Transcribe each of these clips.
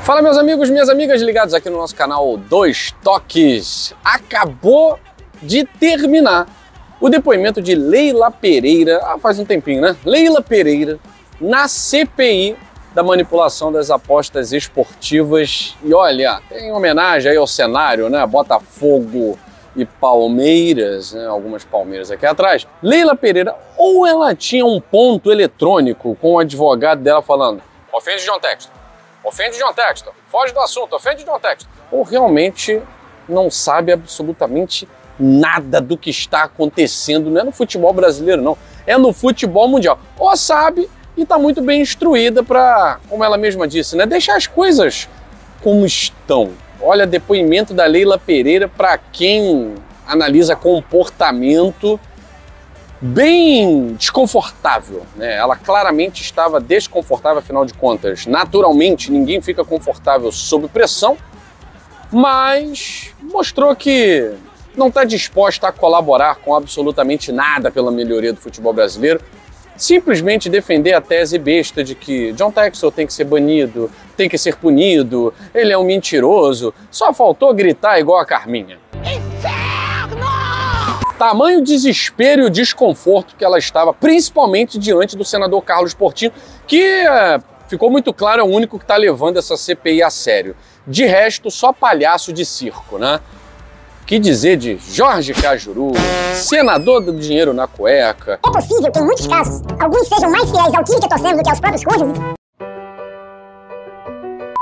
Fala, meus amigos, minhas amigas ligados aqui no nosso canal Dois Toques. Acabou de terminar o depoimento de Leila Pereira, faz um tempinho, né? Leila Pereira na CPI da manipulação das apostas esportivas. E olha, tem homenagem aí ao cenário, né? Botafogo e Palmeiras, né? Algumas Palmeiras aqui atrás. Leila Pereira, ou ela tinha um ponto eletrônico com o advogado dela falando: ofende John Textor. Ofende John Textor, foge do assunto, ofende John Textor. Ou realmente não sabe absolutamente nada do que está acontecendo, não é no futebol brasileiro não, é no futebol mundial. Ou sabe e está muito bem instruída para, como ela mesma disse, né, deixar as coisas como estão. Olha, depoimento da Leila Pereira, para quem analisa comportamento, bem desconfortável, né? Ela claramente estava desconfortável, afinal de contas, naturalmente ninguém fica confortável sob pressão, mas mostrou que não está disposta a colaborar com absolutamente nada pela melhoria do futebol brasileiro, simplesmente defender a tese besta de que John Textor tem que ser banido, tem que ser punido, ele é um mentiroso, só faltou gritar igual a Carminha. Tamanho desespero e o desconforto que ela estava, principalmente diante do senador Carlos Portinho, que ficou muito claro, é o único que está levando essa CPI a sério. De resto, só palhaço de circo, né? Que dizer de Jorge Cajuru, senador do dinheiro na cueca. É possível que em muitos casos, alguns sejam mais fiéis ao time que torcemos do que aos próprios cônjuges.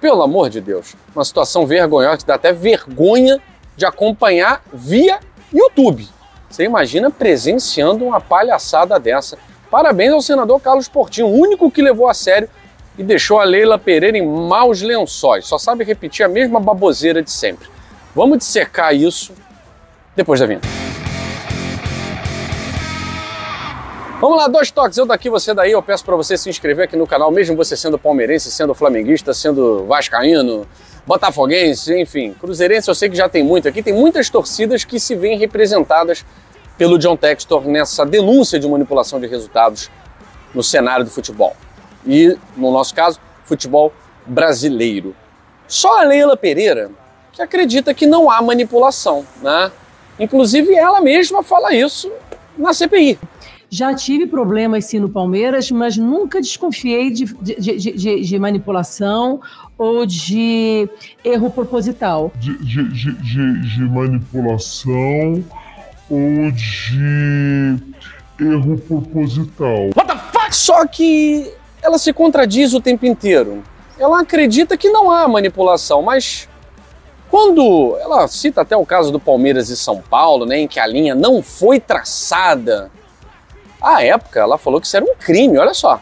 Pelo amor de Deus, uma situação vergonhosa que dá até vergonha de acompanhar via YouTube. Você imagina presenciando uma palhaçada dessa. Parabéns ao senador Carlos Portinho, o único que levou a sério e deixou a Leila Pereira em maus lençóis. Só sabe repetir a mesma baboseira de sempre. Vamos dissecar isso depois da vinheta. Vamos lá, dois toques, eu daqui, você daí. Eu peço para você se inscrever aqui no canal, mesmo você sendo palmeirense, sendo flamenguista, sendo vascaíno, botafoguense, enfim, cruzeirense. Eu sei que já tem muito aqui, tem muitas torcidas que se veem representadas pelo John Textor nessa denúncia de manipulação de resultados no cenário do futebol. E, no nosso caso, futebol brasileiro. Só a Leila Pereira que acredita que não há manipulação, né? Inclusive ela mesma fala isso na CPI. Já tive problemas sim no Palmeiras, mas nunca desconfiei de manipulação ou de erro proposital. De manipulação ou de erro proposital. What the fuck? Só que ela se contradiz o tempo inteiro. Ela acredita que não há manipulação, mas quando ela cita até o caso do Palmeiras e São Paulo, né, em que a linha não foi traçada, à época ela falou que isso era um crime, olha só.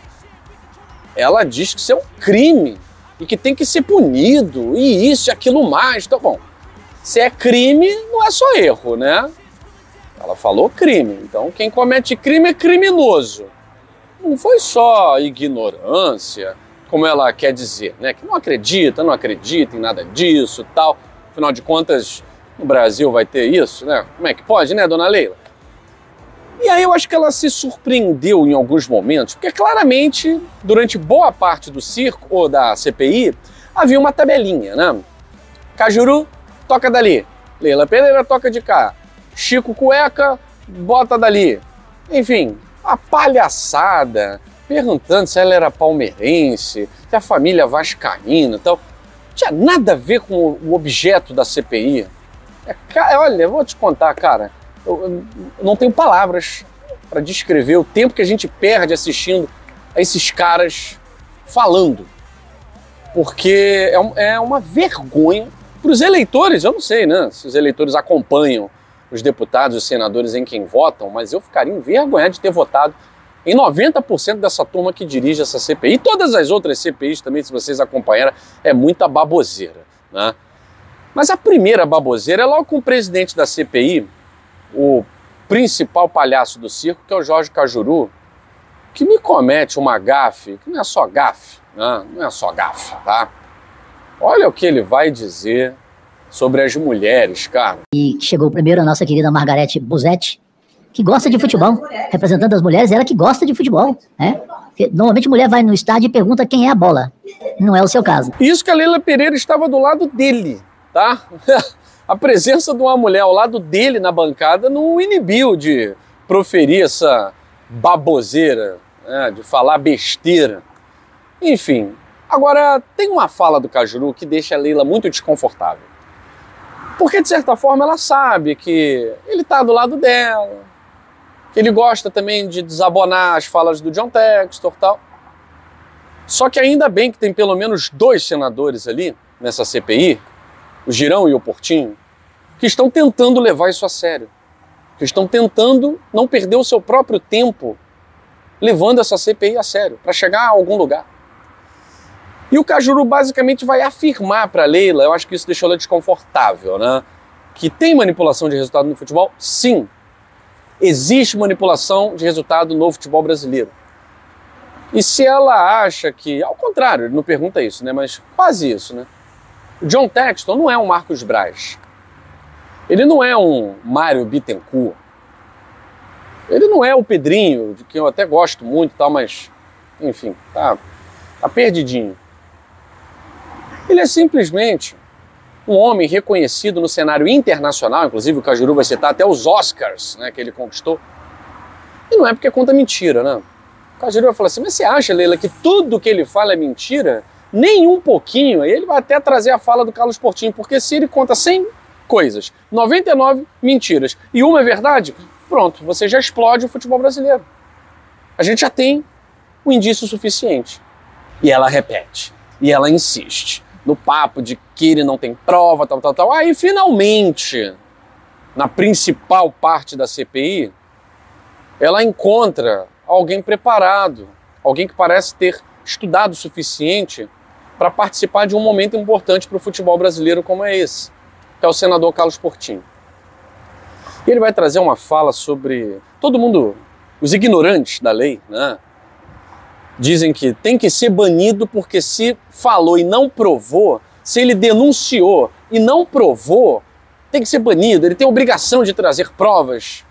Ela diz que isso é um crime e que tem que ser punido, e isso e aquilo mais. Então, bom, se é crime, não é só erro, né? Ela falou crime, então quem comete crime é criminoso. Não foi só ignorância, como ela quer dizer, né? Que não acredita em nada disso e tal. Afinal de contas, no Brasil vai ter isso, né? Como é que pode, né, dona Leila? E aí eu acho que ela se surpreendeu em alguns momentos, porque claramente, durante boa parte do circo, ou da CPI, havia uma tabelinha, né? Cajuru, toca dali. Leila Pereira, toca de cá. Chico Cueca, bota dali. Enfim, a palhaçada, perguntando se ela era palmeirense, se a família vascaína e tal. Não tinha nada a ver com o objeto da CPI. Olha, eu vou te contar, cara. Eu não tenho palavras para descrever o tempo que a gente perde assistindo a esses caras falando. Porque é uma vergonha para os eleitores. Eu não sei, né, se os eleitores acompanham os deputados e os senadores em quem votam, mas eu ficaria envergonhado de ter votado em 90% dessa turma que dirige essa CPI. E todas as outras CPIs também, se vocês acompanharam, é muita baboseira, né? Mas a primeira baboseira é logo com o presidente da CPI, o principal palhaço do circo, que é o Jorge Cajuru, que me comete uma gafe, que não é só gafe, né? Não é só gafe, tá? Olha o que ele vai dizer sobre as mulheres, cara. E chegou primeiro a nossa querida Margarete Busetti, que gosta de futebol. Representando as mulheres, ela que gosta de futebol, né? Porque normalmente mulher vai no estádio e pergunta quem é a bola. Não é o seu caso. Isso que a Leila Pereira estava do lado dele, tá? A presença de uma mulher ao lado dele na bancada não o inibiu de proferir essa baboseira, né? De falar besteira. Enfim, agora tem uma fala do Cajuru que deixa a Leila muito desconfortável. Porque, de certa forma, ela sabe que ele está do lado dela, que ele gosta também de desabonar as falas do John Textor e tal. Só que ainda bem que tem pelo menos 2 senadores ali, nessa CPI, o Girão e o Portinho, que estão tentando levar isso a sério. Que estão tentando não perder o seu próprio tempo levando essa CPI a sério, para chegar a algum lugar. E o Cajuru basicamente vai afirmar para a Leila, eu acho que isso deixou ela desconfortável, né? Que tem manipulação de resultado no futebol? Sim. Existe manipulação de resultado no futebol brasileiro. E se ela acha que, ao contrário, ele não pergunta isso, né? Mas quase isso, né? O John Textor não é um Marcos Braz. Ele não é um Mário Bittencourt. Ele não é o Pedrinho, de quem eu até gosto muito e tal, mas, enfim, tá perdidinho. Ele é simplesmente um homem reconhecido no cenário internacional, inclusive o Cajuru vai citar até os Oscars, né, que ele conquistou. E não é porque conta mentira, né? O Cajuru vai falar assim, mas você acha, Leila, que tudo que ele fala é mentira? Nem um pouquinho. Aí ele vai até trazer a fala do Carlos Portinho, porque se ele conta 100 coisas, 99 mentiras e uma é verdade, pronto, você já explode o futebol brasileiro. A gente já tem o indício suficiente. E ela repete, e ela insiste no papo de que ele não tem prova, tal. Aí, finalmente, na principal parte da CPI, ela encontra alguém preparado, alguém que parece ter estudado o suficiente para participar de um momento importante para o futebol brasileiro como é esse, que é o senador Carlos Portinho. E ele vai trazer uma fala sobre todo mundo, os ignorantes da lei, né? Dizem que tem que ser banido porque se falou e não provou, se ele denunciou e não provou, tem que ser banido, ele tem a obrigação de trazer provas.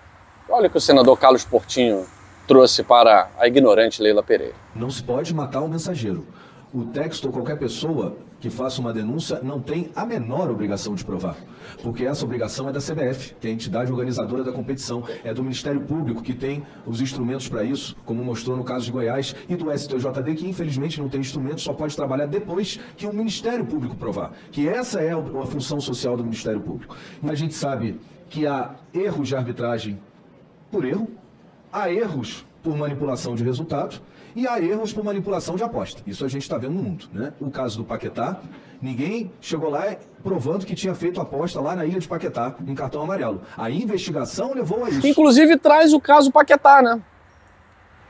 Olha o que o senador Carlos Portinho trouxe para a ignorante Leila Pereira. Não se pode matar um mensageiro. O Textor ou qualquer pessoa que faça uma denúncia não tem a menor obrigação de provar, porque essa obrigação é da CBF, que é a entidade organizadora da competição, é do Ministério Público, que tem os instrumentos para isso, como mostrou no caso de Goiás, e do STJD, que infelizmente não tem instrumento, só pode trabalhar depois que o Ministério Público provar, que essa é a função social do Ministério Público. E a gente sabe que há erros de arbitragem por erro, há erros por manipulação de resultados, e há erros por manipulação de aposta. Isso a gente está vendo no mundo, né? O caso do Paquetá, ninguém chegou lá provando que tinha feito aposta lá na ilha de Paquetá, em cartão amarelo. A investigação levou a isso. Inclusive traz o caso Paquetá, né?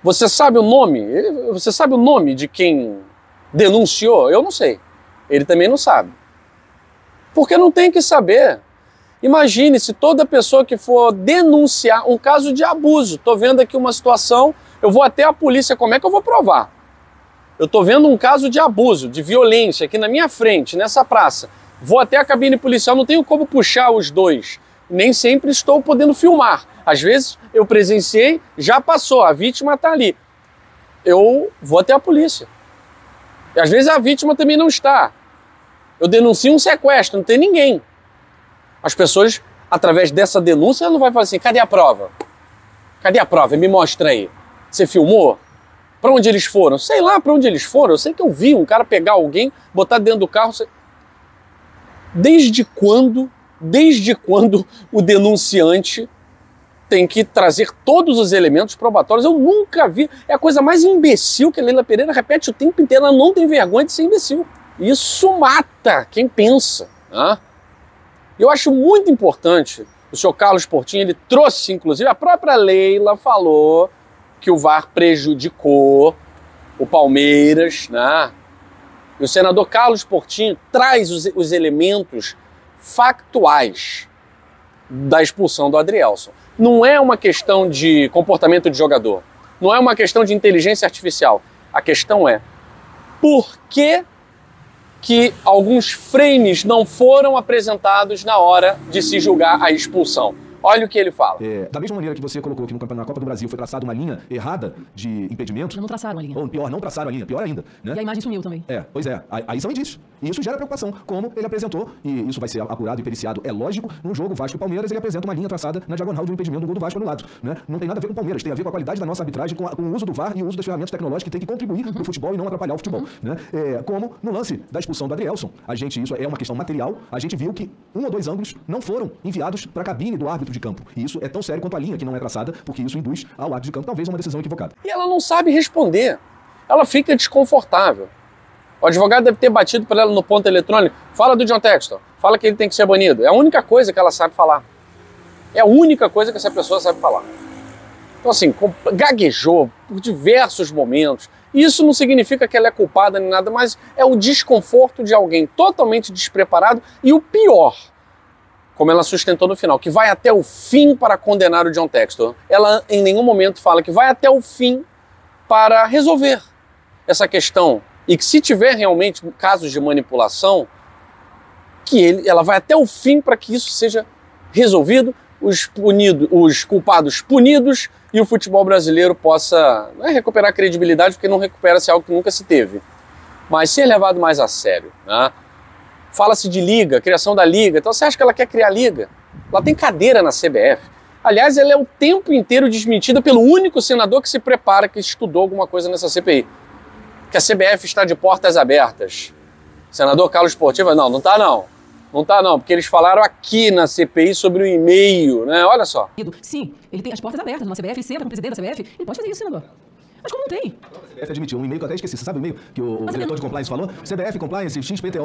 Você sabe o nome? Você sabe o nome de quem denunciou? Eu não sei. Ele também não sabe. Porque não tem que saber. Imagine se toda pessoa que for denunciar um caso de abuso, estou vendo aqui uma situação, eu vou até a polícia, como é que eu vou provar? Eu estou vendo um caso de abuso, de violência aqui na minha frente, nessa praça. Vou até a cabine policial, não tenho como puxar os dois. Nem sempre estou podendo filmar. Às vezes eu presenciei, já passou, a vítima está ali. Eu vou até a polícia. E às vezes a vítima também não está. Eu denuncio um sequestro, não tem ninguém. As pessoas, através dessa denúncia, ela não vai falar assim, cadê a prova? Cadê a prova? Me mostra aí. Você filmou? Para onde eles foram? Sei lá para onde eles foram. Eu sei que eu vi um cara pegar alguém, botar dentro do carro. Desde quando o denunciante tem que trazer todos os elementos probatórios? Eu nunca vi. É a coisa mais imbecil que a Leila Pereira repete o tempo inteiro. Ela não tem vergonha de ser imbecil. Isso mata quem pensa, né? Eu acho muito importante, o senhor Carlos Portinho, ele trouxe, inclusive, a própria Leila falou que o VAR prejudicou o Palmeiras, né? E o senador Carlos Portinho traz os elementos factuais da expulsão do Adrielson. Não é uma questão de comportamento de jogador, não é uma questão de inteligência artificial. A questão é por que alguns frames não foram apresentados na hora de se julgar a expulsão. Olha o que ele fala. Da mesma maneira que você colocou que na Copa do Brasil foi traçada uma linha errada de impedimento. Não traçaram a linha. Ou pior, não traçaram a linha, pior ainda. Né? E a imagem sumiu também. Pois é. Aí são indícios. E isso gera preocupação, como ele apresentou, e isso vai ser apurado e periciado, é lógico, no jogo Vasco e Palmeiras, ele apresenta uma linha traçada na diagonal de um impedimento do gol do Vasco anulado. Né? Não tem nada a ver com o Palmeiras, tem a ver com a qualidade da nossa arbitragem, com o uso do VAR e o uso das ferramentas tecnológicas que tem que contribuir para o futebol e não atrapalhar o futebol. Né? Como no lance da expulsão do Adrielson, isso é uma questão material, a gente viu que 1 ou 2 ângulos não foram enviados para a cabine do árbitro de campo. E isso é tão sério quanto a linha que não é traçada, porque isso induz ao árbitro de campo talvez uma decisão equivocada. E ela não sabe responder. Ela fica desconfortável. O advogado deve ter batido para ela no ponto eletrônico. Fala do John Textor. Fala que ele tem que ser banido. É a única coisa que ela sabe falar. É a única coisa que essa pessoa sabe falar. Então assim, gaguejou por diversos momentos. Isso não significa que ela é culpada nem nada, mas é o desconforto de alguém totalmente despreparado e o pior, como ela sustentou no final, que vai até o fim para condenar o John Textor. Ela em nenhum momento fala que vai até o fim para resolver essa questão e que se tiver realmente casos de manipulação, ela vai até o fim para que isso seja resolvido, os culpados punidos e o futebol brasileiro possa recuperar a credibilidade, porque não recupera-se algo que nunca se teve, mas ser levado mais a sério. Né? Fala-se de liga, criação da liga, então você acha que ela quer criar liga? Ela tem cadeira na CBF. Aliás, ela é o tempo inteiro desmentida pelo único senador que se prepara, que estudou alguma coisa nessa CPI. Que a CBF está de portas abertas. Senador Carlos Portinho, não está não. Não está não, porque eles falaram aqui na CPI sobre o e-mail, né? Olha só. Sim, ele tem as portas abertas na CBF, ele senta com o presidente da CBF, ele pode fazer isso, senador. Mas como não tem? A CBF admitiu um e-mail que eu até esqueci. Você sabe o e-mail que o diretor de compliance falou? CBF Compliance, xpto,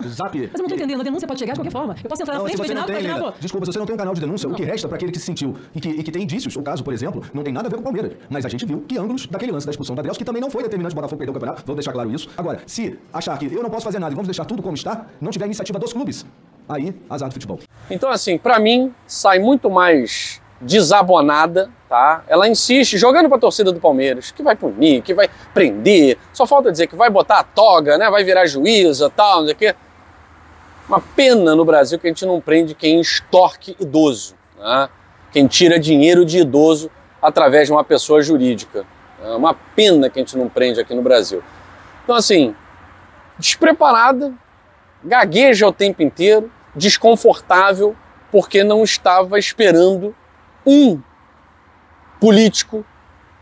@zap. Mas eu não tô entendendo, a denúncia pode chegar de qualquer forma. Eu posso entrar na frente do Reginaldo, pode não. Desculpa, se você não tem um canal de denúncia, o que resta para aquele que se sentiu e que tem indícios, o caso, por exemplo, não tem nada a ver com o Palmeiras. Mas a gente viu que ângulos daquele lance da expulsão da Adrielson, que também não foi determinante, o Botafogo perdeu o campeonato, vou deixar claro isso. Agora, se achar que eu não posso fazer nada e vamos deixar tudo como está, não tiver iniciativa dos clubes, aí, azar do futebol. Então, assim, para mim, sai muito mais desabonada, tá? Ela insiste, jogando para a torcida do Palmeiras, que vai punir, que vai prender, só falta dizer que vai botar a toga, né? Vai virar juíza, tal, não sei o quê. Uma pena no Brasil que a gente não prende quem extorque idoso, né? Quem tira dinheiro de idoso através de uma pessoa jurídica. É uma pena que a gente não prende aqui no Brasil. Então, assim, despreparada, gagueja o tempo inteiro, desconfortável, porque não estava esperando um político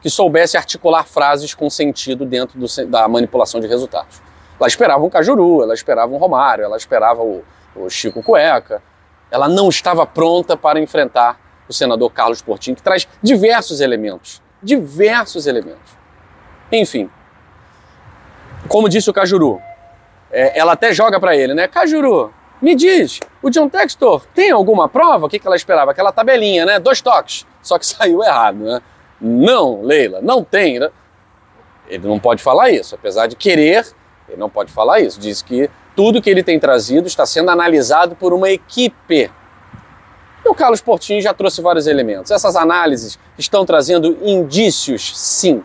que soubesse articular frases com sentido dentro da manipulação de resultados. Ela esperava um Cajuru, ela esperava um Romário, ela esperava o Chico Cueca. Ela não estava pronta para enfrentar o senador Carlos Portinho, que traz diversos elementos. Diversos elementos. Enfim, como disse o Cajuru, ela até joga para ele, né? Cajuru, me diz, o John Textor tem alguma prova? O que ela esperava? Aquela tabelinha, né? 2 toques. Só que saiu errado, né? Não, Leila, não tem. Né? Ele não pode falar isso. Apesar de querer, ele não pode falar isso. Diz que tudo que ele tem trazido está sendo analisado por uma equipe. E o Carlos Portinho já trouxe vários elementos. Essas análises estão trazendo indícios, sim.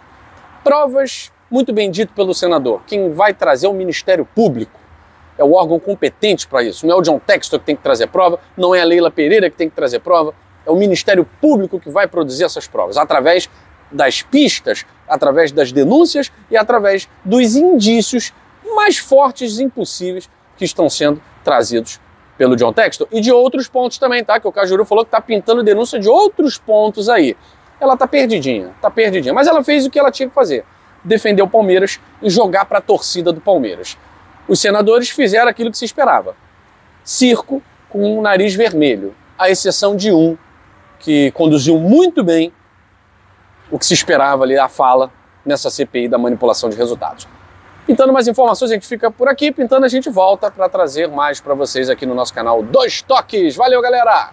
Provas, muito bem dito pelo senador. Quem vai trazer é o Ministério Público. É o órgão competente para isso. Não é o John Textor que tem que trazer prova, não é a Leila Pereira que tem que trazer prova, é o Ministério Público que vai produzir essas provas, através das pistas, através das denúncias e através dos indícios mais fortes e impossíveis que estão sendo trazidos pelo John Textor. E de outros pontos também, tá? Que o Cajuru falou que está pintando denúncia de outros pontos aí. Ela tá perdidinha, mas ela fez o que ela tinha que fazer, defender o Palmeiras e jogar para a torcida do Palmeiras. Os senadores fizeram aquilo que se esperava. Circo com um nariz vermelho, à exceção de um que conduziu muito bem o que se esperava ali, a fala nessa CPI da manipulação de resultados. Pintando mais informações, a gente fica por aqui. Pintando, a gente volta para trazer mais para vocês aqui no nosso canal 2 Toques. Valeu, galera!